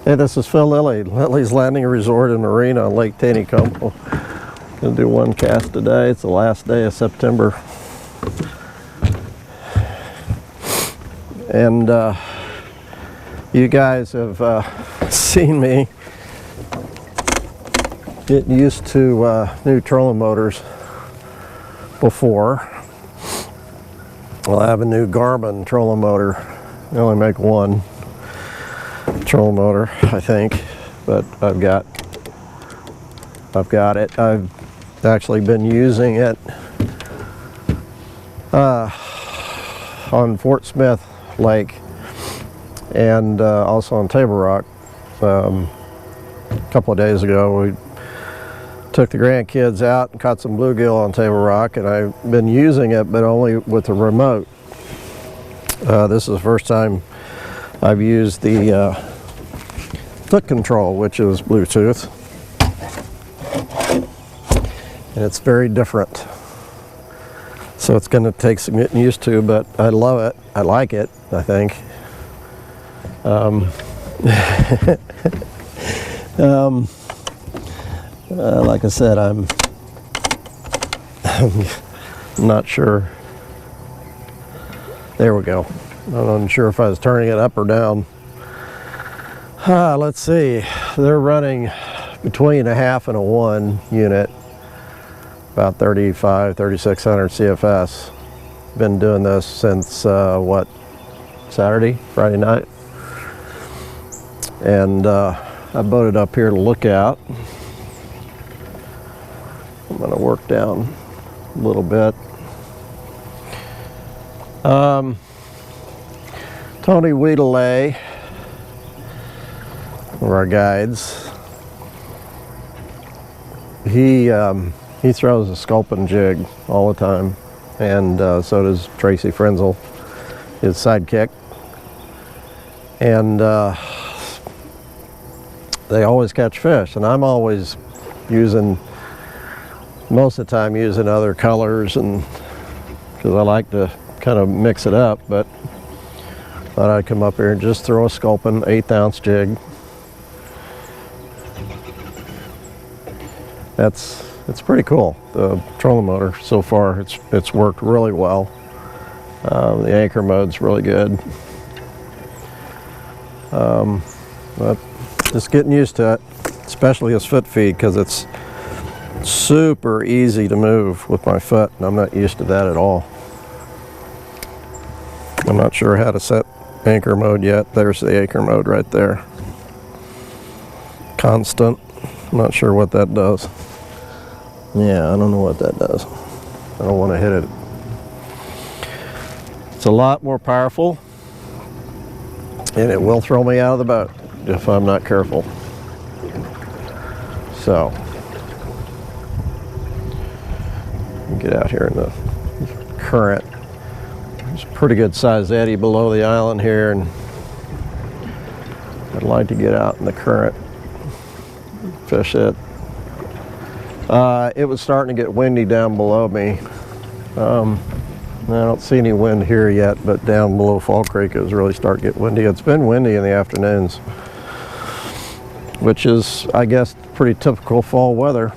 Hey, this is Phil Lilley, Lilley's Landing Resort and Marina on Lake Taneycomo. Gonna do one cast today. It's the last day of September. And you guys have seen me getting used to new trolling motors before. Well, I have a new Garmin trolling motor. They only make one trolling motor, I think, but I've got it. I've actually been using it on Fort Smith Lake and also on Table Rock. A couple of days ago, we took the grandkids out and caught some bluegill on Table Rock, and I've been using it, but only with the remote. This is the first time I've used the foot control, which is Bluetooth, and it's very different. So it's going to take some getting used to, but I love it. I like it, I think. Like I said, I'm not sure. There we go. I'm not sure if I was turning it up or down. Let's see. They're running between a half and a 1 unit, about 3,600 CFS. Been doing this since what, Friday night, and I boated up here to look out. I'm going to work down a little bit. Tony Lilley, one of our guides, he throws a sculpin jig all the time, and so does Tracy Frenzel, his sidekick, and they always catch fish, and I'm always using, most of the time using other colors, and because I like to kind of mix it up, but thought I'd come up here and just throw a sculpin 1/8 ounce jig. It's pretty cool. The trolling motor so far, it's worked really well. The anchor mode's really good. But just getting used to it, especially as foot feed, because it's super easy to move with my foot, and I'm not used to that at all. I'm not sure how to set anchor mode yet. There's the anchor mode right there. Constant. I'm not sure what that does. Yeah, I don't know what that does. I don't want to hit it. It's a lot more powerful, and it will throw me out of the boat if I'm not careful. So, get out here in the current. There's a pretty good sized eddy below the island here, and I'd like to get out in the current, fish it. It was starting to get windy down below me. I don't see any wind here yet, but down below Fall Creek it was really starting to get windy. It's been windy in the afternoons, which is, I guess, pretty typical fall weather.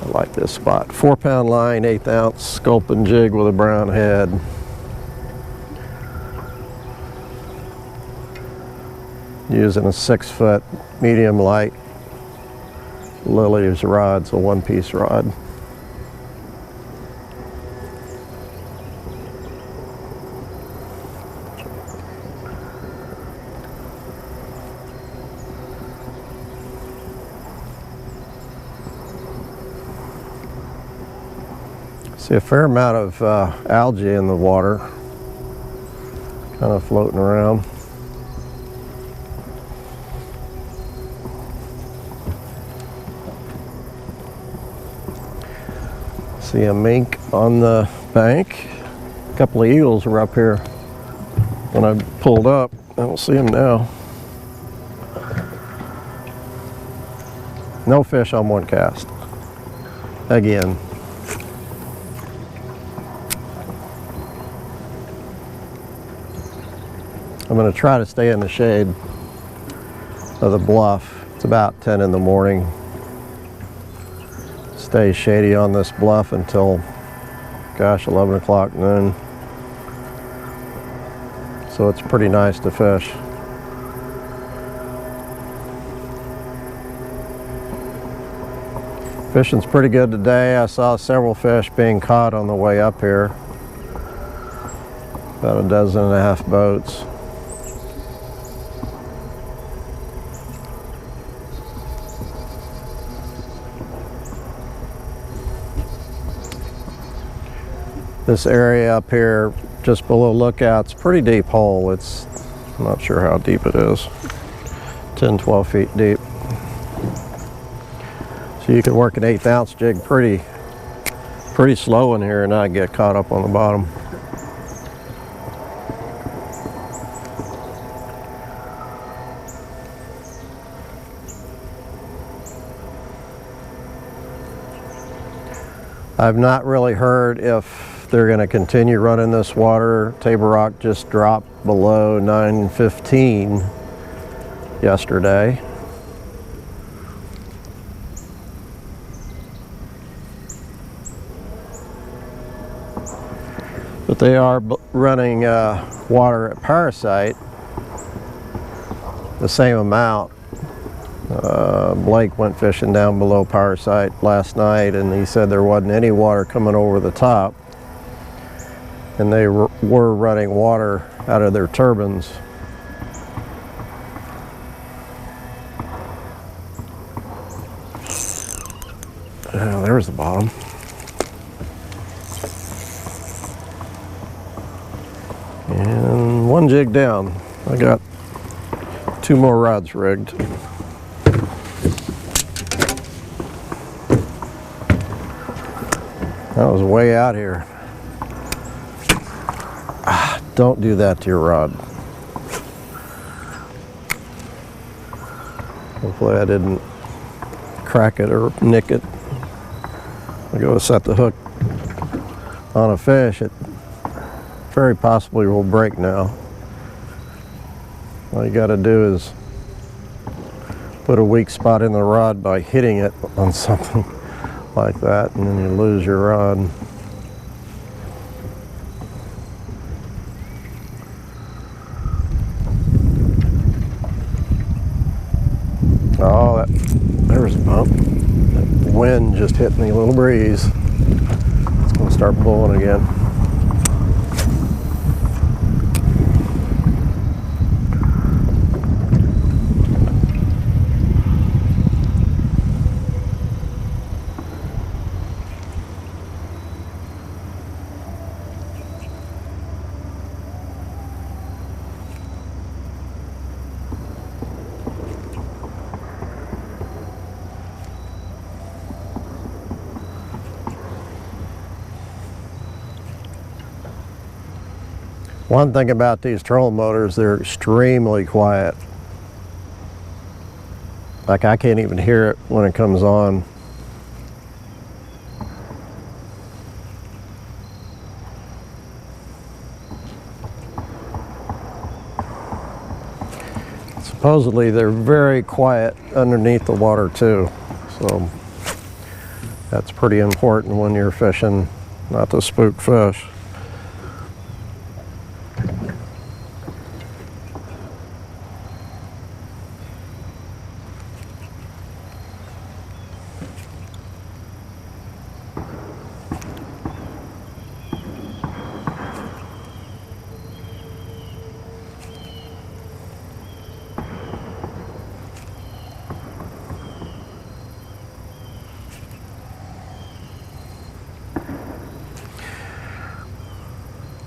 I like this spot. 4-pound line, 1/8 ounce sculpin jig with a brown head. Using a 6-foot medium light Lilley's rod, it's a 1-piece rod. See a fair amount of algae in the water, kind of floating around. See a mink on the bank. A couple of eagles were up here when I pulled up. I don't see them now. No fish on one cast. Again. I'm going to try to stay in the shade. of the bluff. It's about 10 in the morning. Stays shady on this bluff until, gosh, 11 o'clock noon. So it's pretty nice to fish. Fishing's pretty good today. I saw several fish being caught on the way up here. About 12.5 boats. This area up here, just below Lookout's pretty deep hole. I'm not sure how deep it is. 10, 12 feet deep. So you can work an 1/8 ounce jig pretty slow in here and not get caught up on the bottom. I've not really heard if they're going to continue running this water. Table Rock just dropped below 915 yesterday. But they are running water at Parasite, the same amount. Blake went fishing down below Parasite last night, and he said there wasn't any water coming over the top, and they were running water out of their turbines. There's the bottom. And one jig down. I got 2 more rods rigged. That was way out here. Don't do that to your rod. Hopefully I didn't crack it or nick it. I go to set the hook on a fish, it very possibly will break now. All you got to do is put a weak spot in the rod by hitting it on something like that, and then you lose your rod. Oh, there's a bump. That wind just hit me, a little breeze. It's going to start blowing again. One thing about these trolling motors, they're extremely quiet. Like I can't even hear it when it comes on. Supposedly they're very quiet underneath the water too. So that's pretty important when you're fishing, not to spook fish.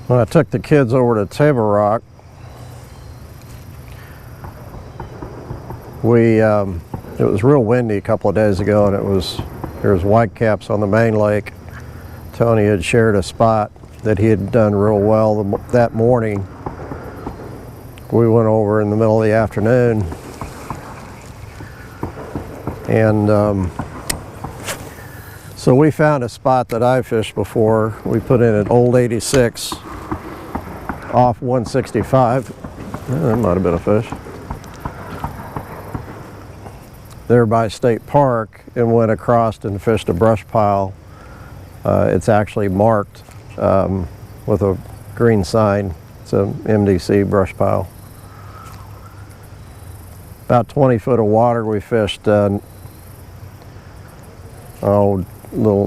When I took the kids over to Table Rock, it was real windy a couple of days ago, and there was whitecaps on the main lake. Tony had shared a spot that he had done real well that morning. We went over in the middle of the afternoon, and so we found a spot that I fished before. We put in an old 86 off 165. That might have been a fish. there by State Park and went across and fished a brush pile. It's actually marked with a green sign. It's a MDC brush pile. About 20 foot of water we fished, little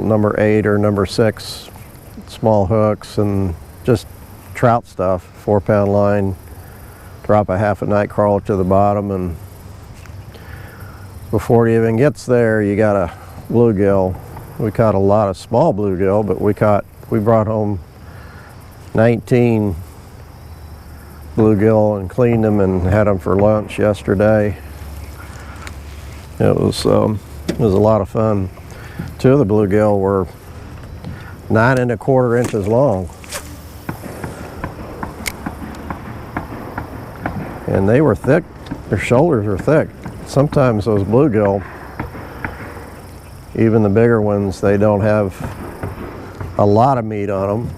number 8 or number 6 small hooks and just trout stuff, 4-pound line, drop a half a night crawler to the bottom, and before it even gets there you got a bluegill. We caught a lot of small bluegill, but we brought home 19 bluegill and cleaned them and had them for lunch yesterday. It was a lot of fun. 2 of the bluegill were 9 1/4 inches long, and they were thick. Their shoulders were thick. Sometimes those bluegill, even the bigger ones, they don't have a lot of meat on them,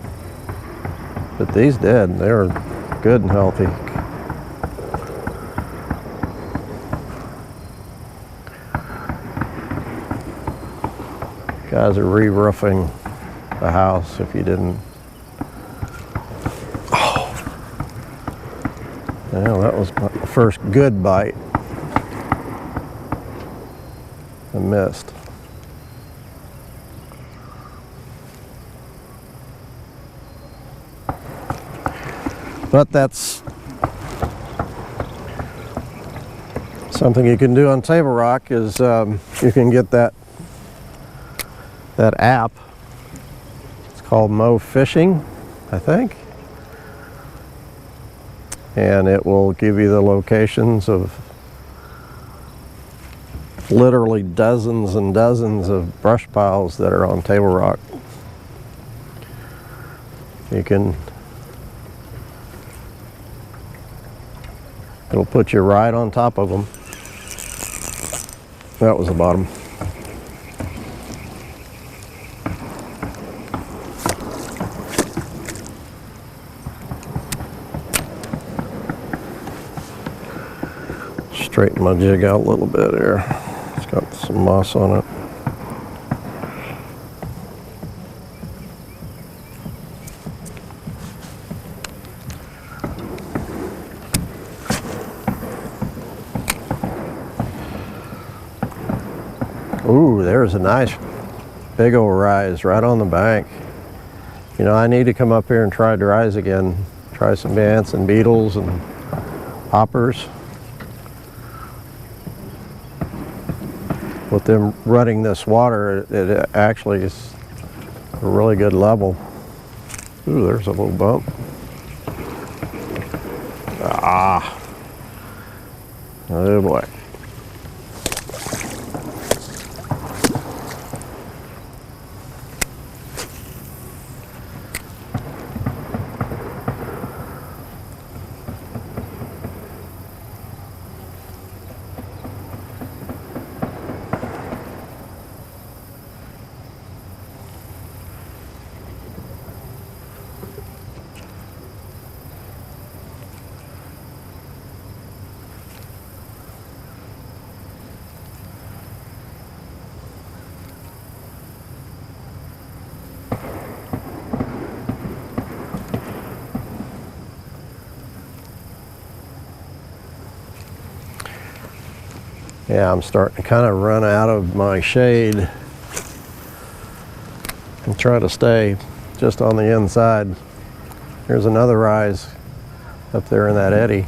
but these did. They were good and healthy. Guys are re-roofing the house, if you didn't. Oh, yeah, that was my first good bite. I missed. But that's something you can do on Table Rock, is you can get that app. It's called Mo Fishing, I think. And it will give you the locations of literally dozens and dozens of brush piles that are on Table Rock. It'll put you right on top of them. That was the bottom. Straighten my jig out a little bit here. It's got some moss on it. Ooh, there's a nice big old rise right on the bank. You know, I need to come up here and try to rise again. Try some ants and beetles and hoppers. With them running this water, it actually is a really good level. Ooh, there's a little bump. Ah. Oh boy. Yeah, I'm starting to kind of run out of my shade and try to stay just on the inside. Here's another rise up there in that eddy.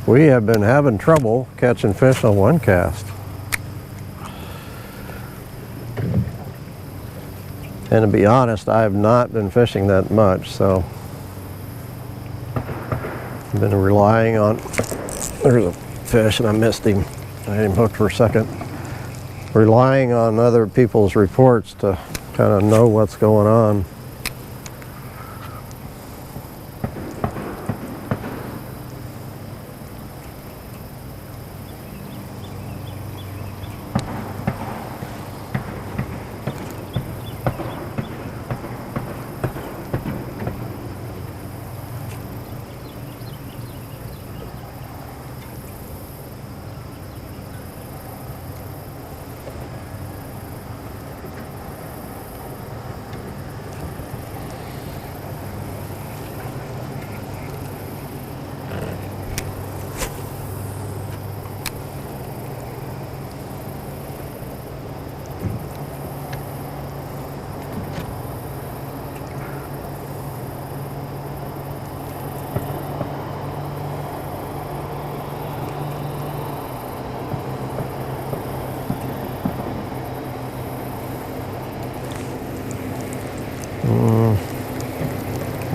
We have been having trouble catching fish on one cast. And to be honest, I have not been fishing that much, so I've been relying on, there's a fish and I missed him. I had him hooked for a second. Relying on other people's reports to kind of know what's going on.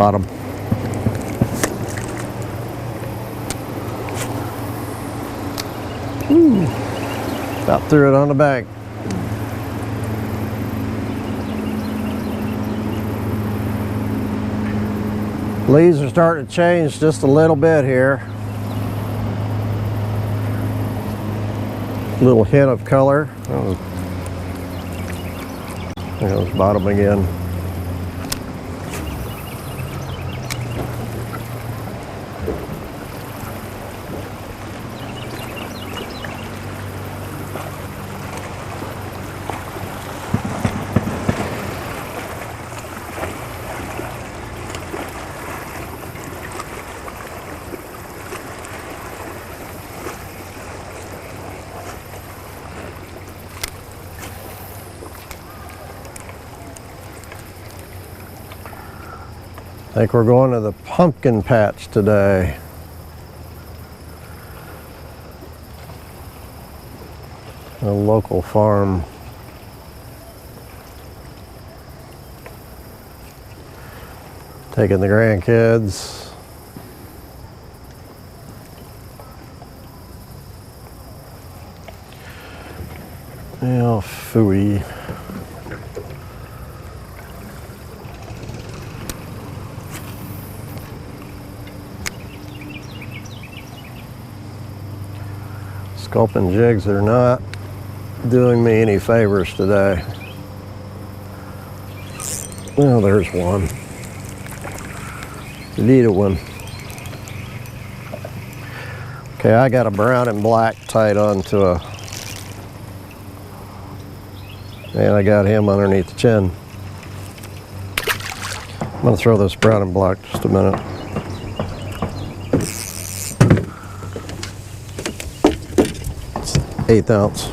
Bottom. Ooh, about threw it on the bank. Leaves are starting to change just a little bit here. Little hint of color. There goes bottom again. I think we're going to the pumpkin patch today. A local farm. Taking the grandkids. Oh, phooey. Sculpin jigs are not doing me any favors today. Well, there's one. Need a one. Okay, I got a brown and black tied onto a, and I got him underneath the chin. I'm gonna throw this brown and black just a minute. It's 1/8 ounce.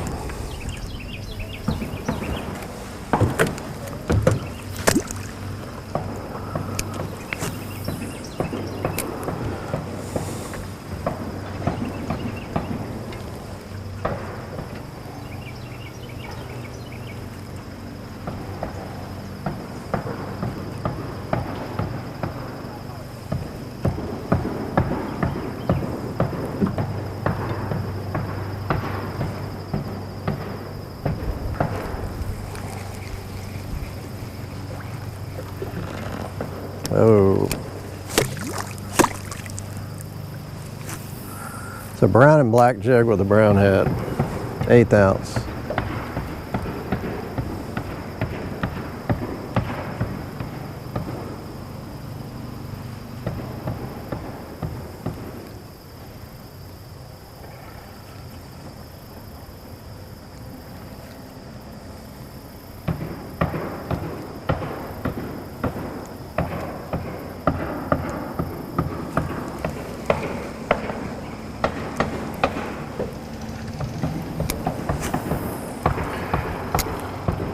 Oh. It's a brown and black jig with a brown head. 1/8 ounce.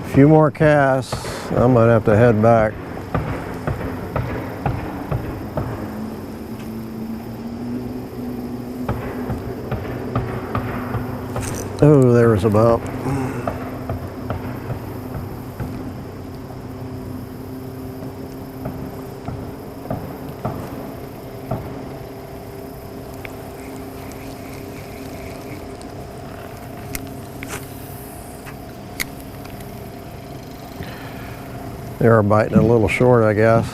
A few more casts, I might have to head back. Oh, there was a bump. They are biting a little short, I guess.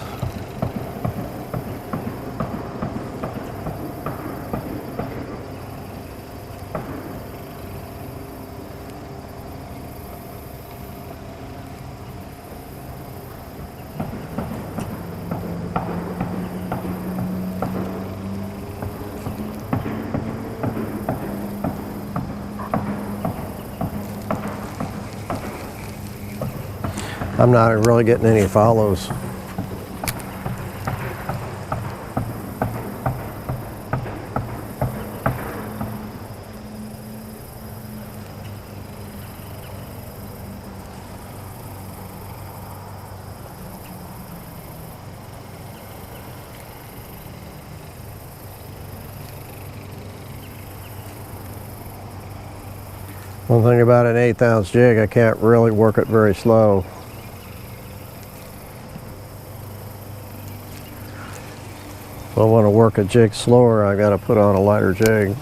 I'm not really getting any follows. One thing about an 1/8 ounce jig, I can't really work it very slow. If I want to work a jig slower, I got to put on a lighter jig.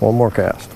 One more cast.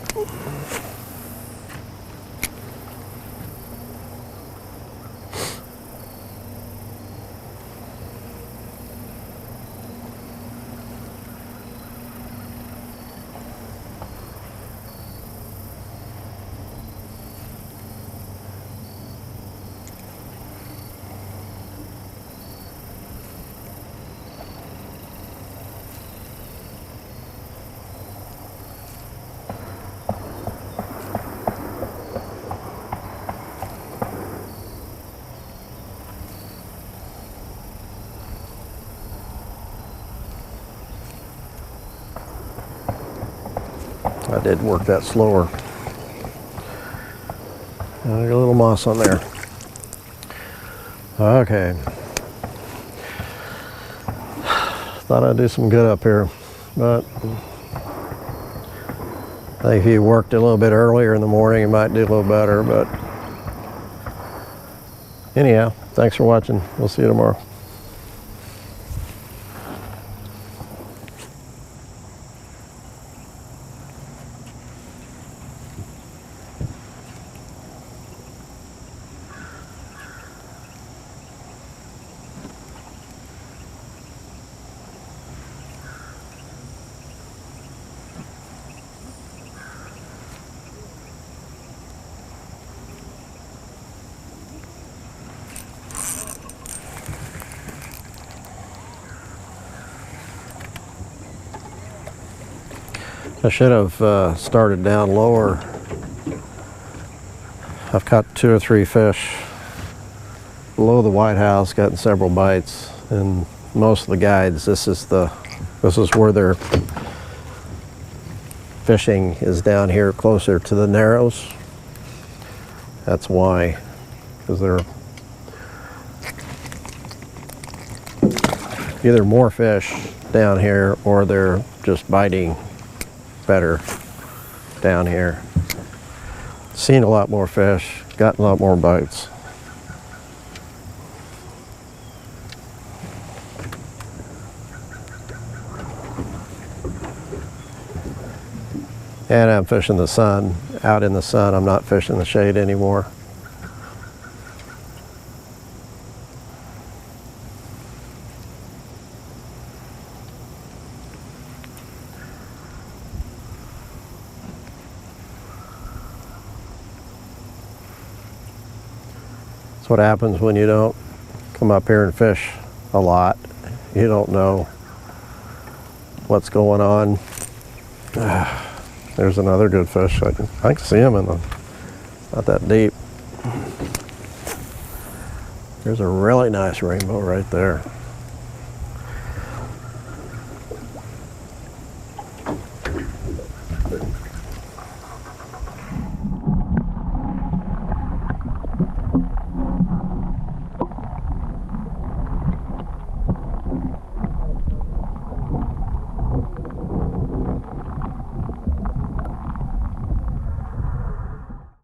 I did work that slower. I got a little moss on there. Okay. Thought I'd do some good up here, but I think if you worked a little bit earlier in the morning, you might do a little better, but anyhow, thanks for watching. We'll see you tomorrow. I should have started down lower. I've caught 2 or 3 fish below the White House, gotten several bites, and most of the guides, this is where they're fishing, is down here closer to the Narrows. That's why, because they're either more fish down here or they're just biting better down here. Seen a lot more fish, gotten a lot more bites. And I'm fishing the sun, out in the sun. I'm not fishing the shade anymore. That's what happens when you don't come up here and fish a lot. You don't know what's going on. There's another good fish. I can see him in the, not that deep. There's a really nice rainbow right there.